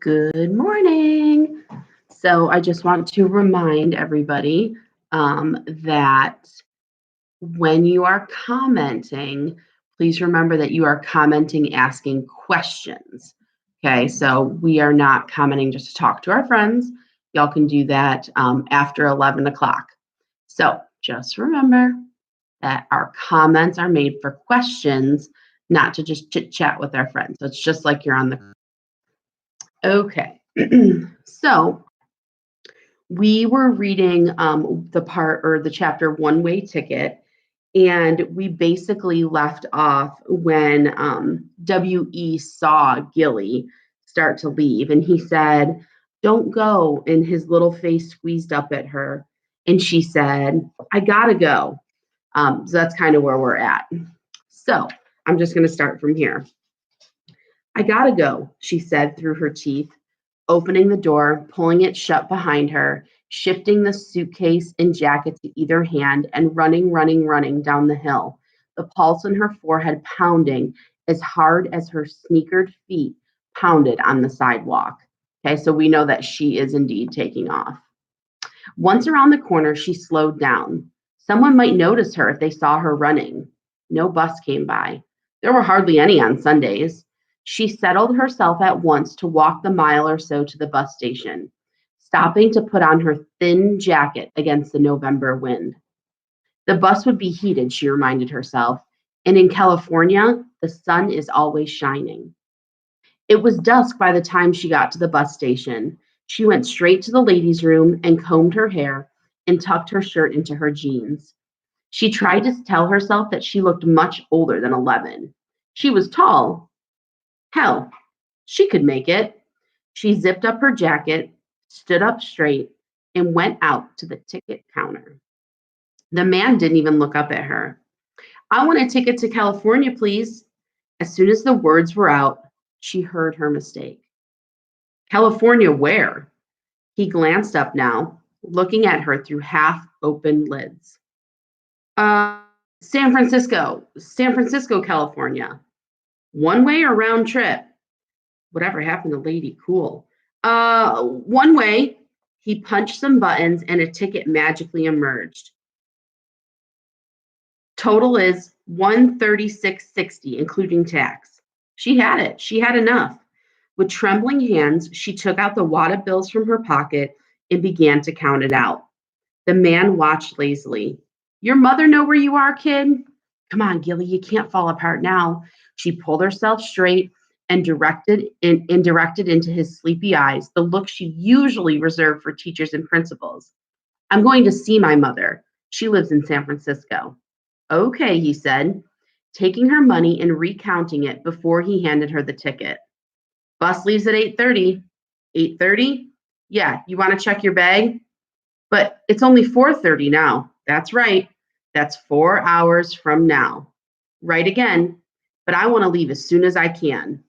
Good morning. So I just want to remind everybody that when you are commenting, please remember that you are commenting asking questions. Okay, so we are not commenting just to talk to our friends. Y'all can do that after 11 o'clock. So just remember that our comments are made for questions, not to just chit chat with our friends. So it's just like you're on the. Okay, so we were reading the part or the chapter One Way Ticket, and we basically left off when W.E. saw Gilly start to leave, and he said, "Don't go," and his little face squeezed up at her, and she said, "I gotta go." So that's kind of where we're at. So I'm just going to start from here. "I gotta go," she said through her teeth, opening the door, pulling it shut behind her, shifting the suitcase and jacket to either hand, and running down the hill, the pulse in her forehead pounding as hard as her sneakered feet pounded on the sidewalk. Okay, so we know that she is indeed taking off. Once around the corner, she slowed down. Someone might notice her if they saw her running. No bus came by. There were hardly any on Sundays. She settled herself at once to walk the mile or so to the bus station, stopping to put on her thin jacket against the November wind. The bus would be heated, she reminded herself, and in California, the sun is always shining. It was dusk by the time she got to the bus station. She went straight to the ladies' room and combed her hair and tucked her shirt into her jeans. She tried to tell herself that she looked much older than 11. She was tall. Hell, she could make it. She zipped up her jacket, stood up straight, and went out to the ticket counter. The man didn't even look up at her. "I want a ticket to California, please." As soon as the words were out, she heard her mistake. "California where?" He glanced up now, looking at her through half-open lids. Uh, San Francisco, California. One way or round trip?" Whatever happened to Lady Cool? One way." He punched some buttons and a ticket magically emerged. "Total is 136.60, including tax." She had it. She had enough. With trembling hands, she took out the wad of bills from her pocket and began to count it out. The man watched lazily. "Your mother know where you are, kid? Come on, Gilly, you can't fall apart now." She pulled herself straight and directed into his sleepy eyes the look she usually reserved for teachers and principals. "I'm going to see my mother. She lives in San Francisco." "Okay," he said, taking her money and recounting it before he handed her the ticket. "Bus leaves at 8:30. 8:30? Yeah, you want to check your bag?" "But it's only 4:30 now." "That's right. That's 4 hours from now." "Right again. But I want to leave as soon as I can."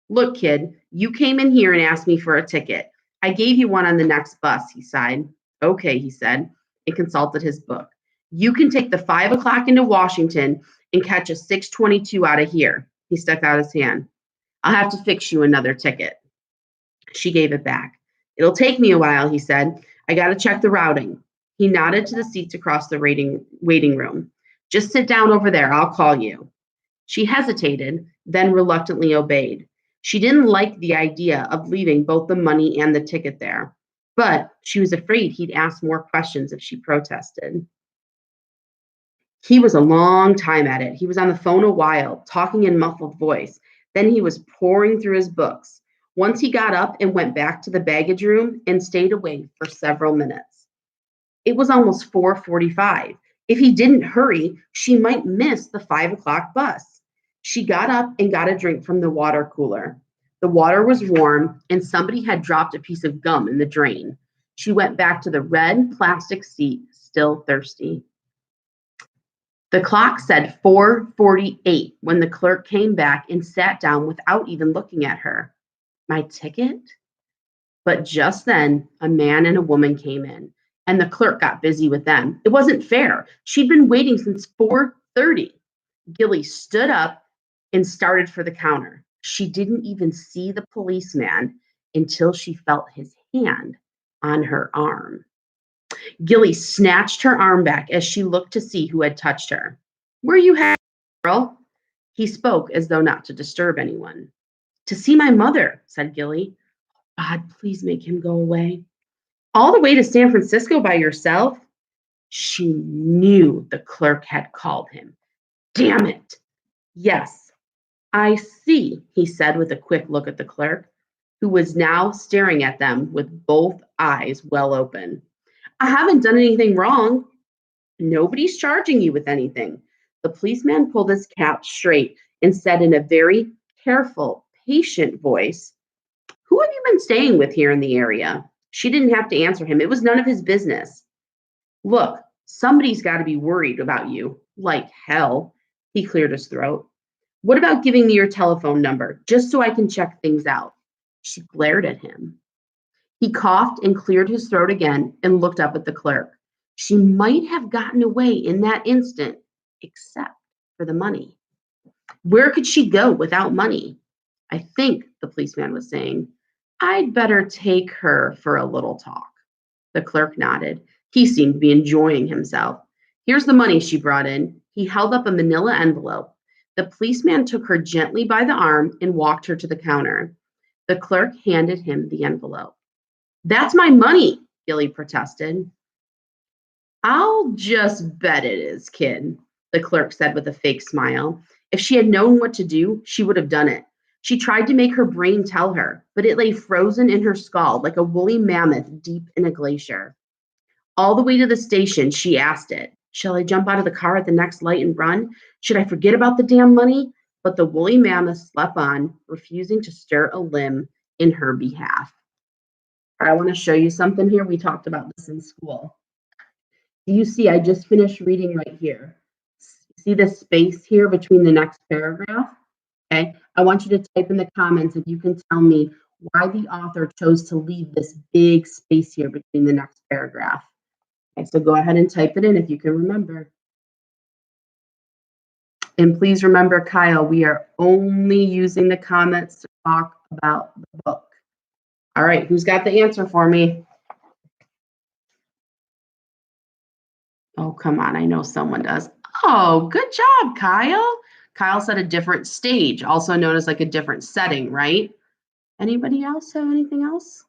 "Look, kid, you came in here and asked me for a ticket. I gave you one on the next bus," he sighed. "Okay," he said, and consulted his book. "You can take the 5 o'clock into Washington and catch a 6:22 out of here." He stuck out his hand. "I'll have to fix you another ticket." She gave it back. "It'll take me a while," he said. "I got to check the routing." He nodded to the seats across the waiting room. "Just sit down over there. I'll call you." She hesitated, then reluctantly obeyed. She didn't like the idea of leaving both the money and the ticket there, but she was afraid he'd ask more questions if she protested. He was a long time at it. He was on the phone a while, talking in muffled voice. Then he was poring through his books. Once he got up and went back to the baggage room and stayed away for several minutes. It was almost 4:45. If he didn't hurry, she might miss the 5 o'clock bus. She got up and got a drink from the water cooler. The water was warm, and somebody had dropped a piece of gum in the drain. She went back to the red plastic seat, still thirsty. The clock said 4:48 when the clerk came back and sat down without even looking at her. "My ticket?" But just then, a man and a woman came in, and the clerk got busy with them. It wasn't fair. She'd been waiting since 4:30. Gilly stood up and started for the counter. She didn't even see the policeman. until she felt his hand on her arm. Gilly snatched her arm back as she looked to see who had touched her. "Where you headed, girl?" He spoke as though not to disturb anyone. "To see my mother," said Gilly. "God, please make him go away." "All the way to San Francisco by yourself?" She knew the clerk had called him. Damn it. "Yes, I see," he said with a quick look at the clerk, who was now staring at them with both eyes well open. "I haven't done anything wrong." "Nobody's charging you with anything." The policeman pulled his cap straight and said in a very careful, patient voice, "Who have you been staying with here in the area?" She didn't have to answer him. It was none of his business. "Look, somebody's got to be worried about you. Like hell." He cleared his throat. "What about giving me your telephone number, just so I can check things out?" She glared at him. He coughed and cleared his throat again and looked up at the clerk. She might have gotten away in that instant, except for the money. Where could she go without money? "I think," the policeman was saying, "I'd better take her for a little talk." The clerk nodded. He seemed to be enjoying himself. "Here's the money she brought in." He held up a manila envelope. The policeman took her gently by the arm and walked her to the counter. The clerk handed him the envelope. "That's my money," Gilly protested. "I'll just bet it is, kid," the clerk said with a fake smile. If she had known what to do, she would have done it. She tried to make her brain tell her, but it lay frozen in her skull like a woolly mammoth deep in a glacier. All the way to the station, she asked it, "Shall I jump out of the car at the next light and run? Should I forget about the damn money?" But the woolly mammoth slept on, refusing to stir a limb in her behalf. I want to show you something here. We talked about this in school. Do you see? I just finished reading right here. See this space here between the next paragraph? Okay. I want you to type in the comments if you can tell me why the author chose to leave this big space here between the next paragraph. Okay, so go ahead and type it in if you can remember. And please remember, Kyle, we are only using the comments to talk about the book. All right, who's got the answer for me? Oh, come on, I know someone does. Oh, good job, Kyle. Kyle said a different stage, also known as like a different setting, right? Anybody else have anything else?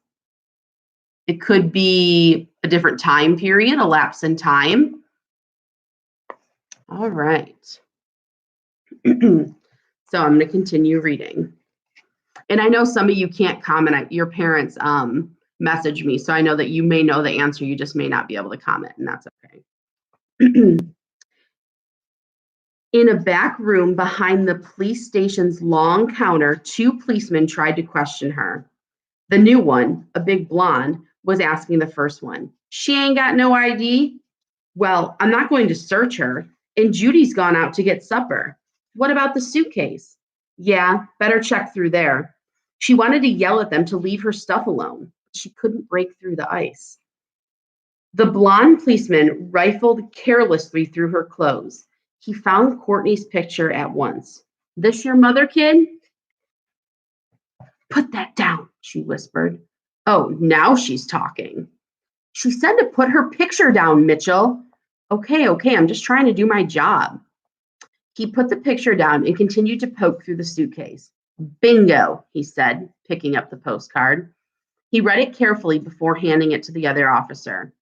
It could be a different time period, a lapse in time. All right. So I'm going to continue reading. And I know some of you can't comment. Your parents message me, so I know that you may know the answer. You just may not be able to comment, and that's okay. In a back room behind the police station's long counter, two policemen tried to question her. The new one, a big blonde, was asking the first one, "She ain't got no ID?" "Well, I'm not going to search her. And Judy's gone out to get supper." "What about the suitcase?" "Yeah, better check through there." She wanted to yell at them to leave her stuff alone. She couldn't break through the ice. The blonde policeman rifled carelessly through her clothes. He found Courtney's picture at once. "This your mother, kid?" "Put that down," she whispered. Oh, now she's talking. "She said to put her picture down, Mitchell." Okay, I'm just trying to do my job." He put the picture down and continued to poke through the suitcase. "Bingo," he said, picking up the postcard. He read it carefully before handing it to the other officer.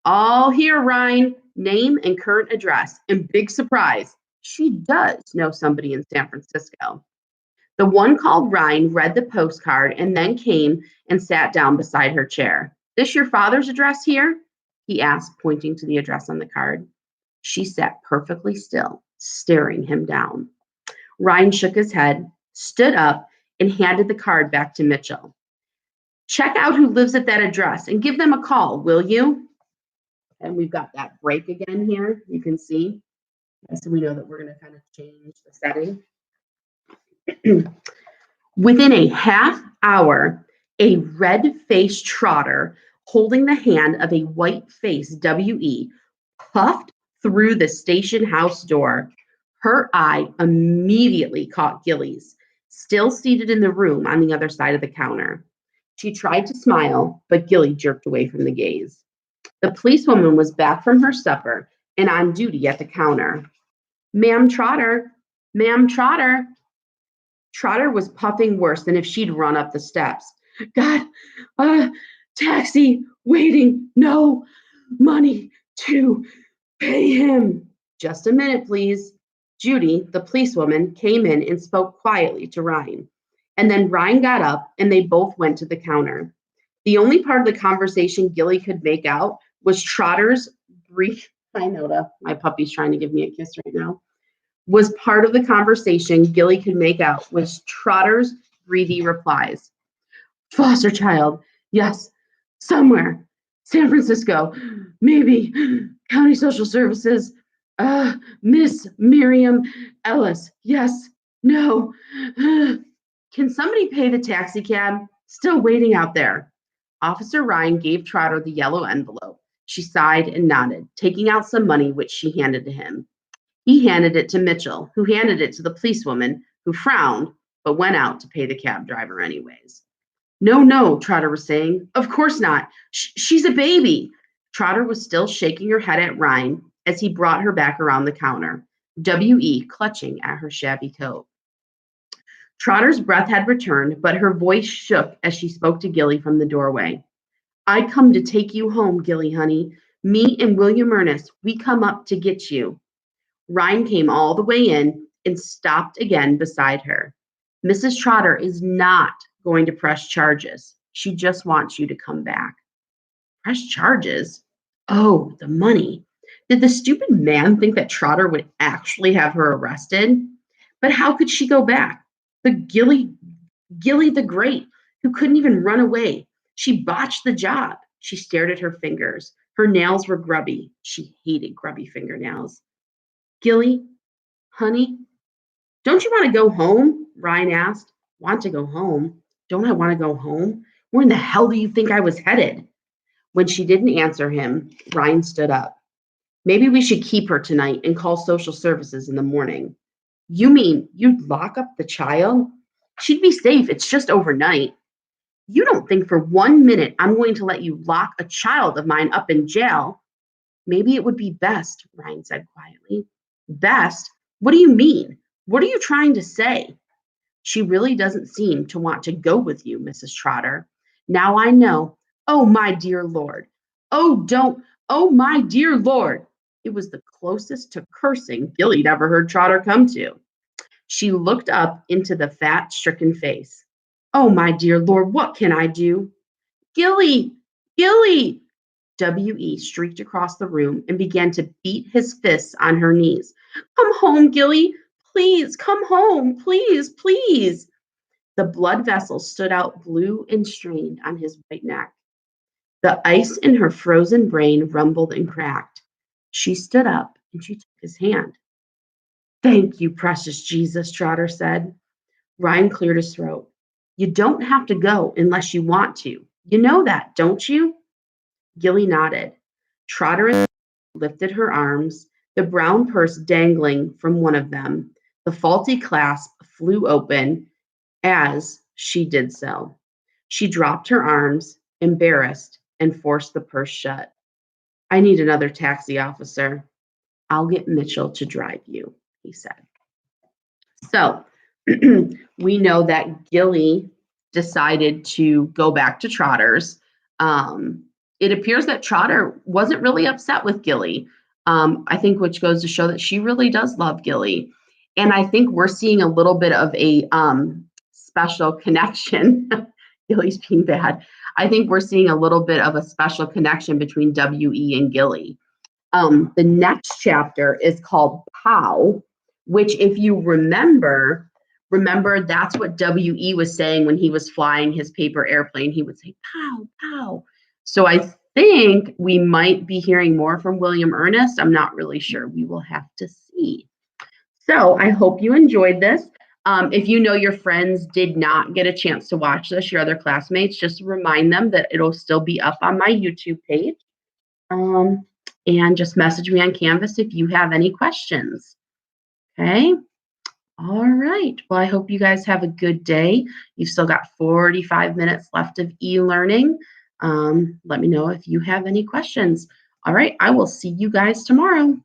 "All here, Ryan. Name and current address. And big surprise, she does know somebody in San Francisco." The one called Ryan read the postcard and then came and sat down beside her chair. "This your father's address here?" he asked, pointing to the address on the card. She sat perfectly still, staring him down. Ryan shook his head, stood up, and handed the card back to Mitchell. "Check out who lives at that address and give them a call, will you?" And we've got that break again here. You can see. So we know that we're going to kind of change the setting. Within a half hour, a red-faced trotter holding the hand of a white-faced WE puffed through the station house door. Her eye immediately caught Gilly's, still seated in the room on the other side of the counter. She tried to smile, but Gilly jerked away from the gaze. The policewoman was back from her supper and on duty at the counter. Ma'am Trotter, Ma'am Trotter. Trotter was puffing worse than if she'd run up the steps. God, taxi, waiting, no money to pay him. Just a minute, please. Judy, the policewoman, came in and spoke quietly to Ryan. And then Ryan got up and they both went to the counter. The only part of the conversation Gilly could make out was Trotter's brief. Hi, Noda. My puppy's trying to give me a kiss right now. Was part of the conversation Gilly could make out was Trotter's greedy replies. Foster child, yes, somewhere. San Francisco, maybe. County Social Services, Miss Miriam Ellis, yes, no. Can somebody pay the taxi cab? Still waiting out there. Officer Ryan gave Trotter the yellow envelope. She sighed and nodded, taking out some money, which she handed to him. He handed it to Mitchell, who handed it to the policewoman, who frowned, but went out to pay the cab driver anyways. No, no, Trotter was saying. Of course not. She's a baby. Trotter was still shaking her head at Ryan as he brought her back around the counter, W.E. clutching at her shabby coat. Trotter's breath had returned, but her voice shook as she spoke to Gilly from the doorway. I come to take you home, Gilly, honey. Me and William Ernest, we come up to get you. Ryan came all the way in and stopped again beside her. Mrs. Trotter is not going to press charges. She just wants you to come back. Press charges? Oh, the money. Did the stupid man think that Trotter would actually have her arrested? But how could she go back? The Gilly the Great, who couldn't even run away. She botched the job. She stared at her fingers. Her nails were grubby. She hated grubby fingernails. Gilly, honey, don't you want to go home? Ryan asked. Want to go home? Don't I want to go home? Where in the hell do you think I was headed? When she didn't answer him, Ryan stood up. Maybe we should keep her tonight and call social services in the morning. You mean you'd lock up the child? She'd be safe. It's just overnight. You don't think for 1 minute I'm going to let you lock a child of mine up in jail? Maybe it would be best, Ryan said quietly. Best? What do you mean? What are you trying to say? She really doesn't seem to want to go with you, Mrs. Trotter. Now I know. Oh, my dear Lord. Oh, don't. Oh, my dear Lord. It was the closest to cursing Gilly'd ever heard Trotter come to. She looked up into the fat, stricken face. Oh, my dear Lord, what can I do? Gilly! Gilly! W.E. streaked across the room and began to beat his fists on her knees. Come home, Gilly! Please, come home! Please, please! The blood vessels stood out blue and strained on his white neck. The ice in her frozen brain rumbled and cracked. She stood up and she took his hand. Thank you, precious Jesus, Trotter said. Ryan cleared his throat. You don't have to go unless you want to. You know that, don't you? Gilly nodded. Trotter lifted her arms, the brown purse dangling from one of them. The faulty clasp flew open as she did so. She dropped her arms, embarrassed, and forced the purse shut. I need another taxi, officer. I'll get Mitchell to drive you, he said. So we know that Gilly decided to go back to Trotter's. It appears that Trotter wasn't really upset with Gilly. I think which goes to show that she really does love Gilly. And I think we're seeing a little bit of a special connection. Gilly's being bad. I think we're seeing a little bit of a special connection between W.E. and Gilly. The next chapter is called Pow, which if you remember that's what W.E. was saying when he was flying his paper airplane. He would say, pow, pow. So I think we might be hearing more from William Ernest. I'm not really sure. We will have to see. So I hope you enjoyed this. If you know your friends did not get a chance to watch this, your other classmates, just remind them that it'll still be up on my YouTube page. And just message me on Canvas if you have any questions. Okay. All right. Well, I hope you guys have a good day. You've still got 45 minutes left of e-learning. Let me know if you have any questions. All right. I will see you guys tomorrow.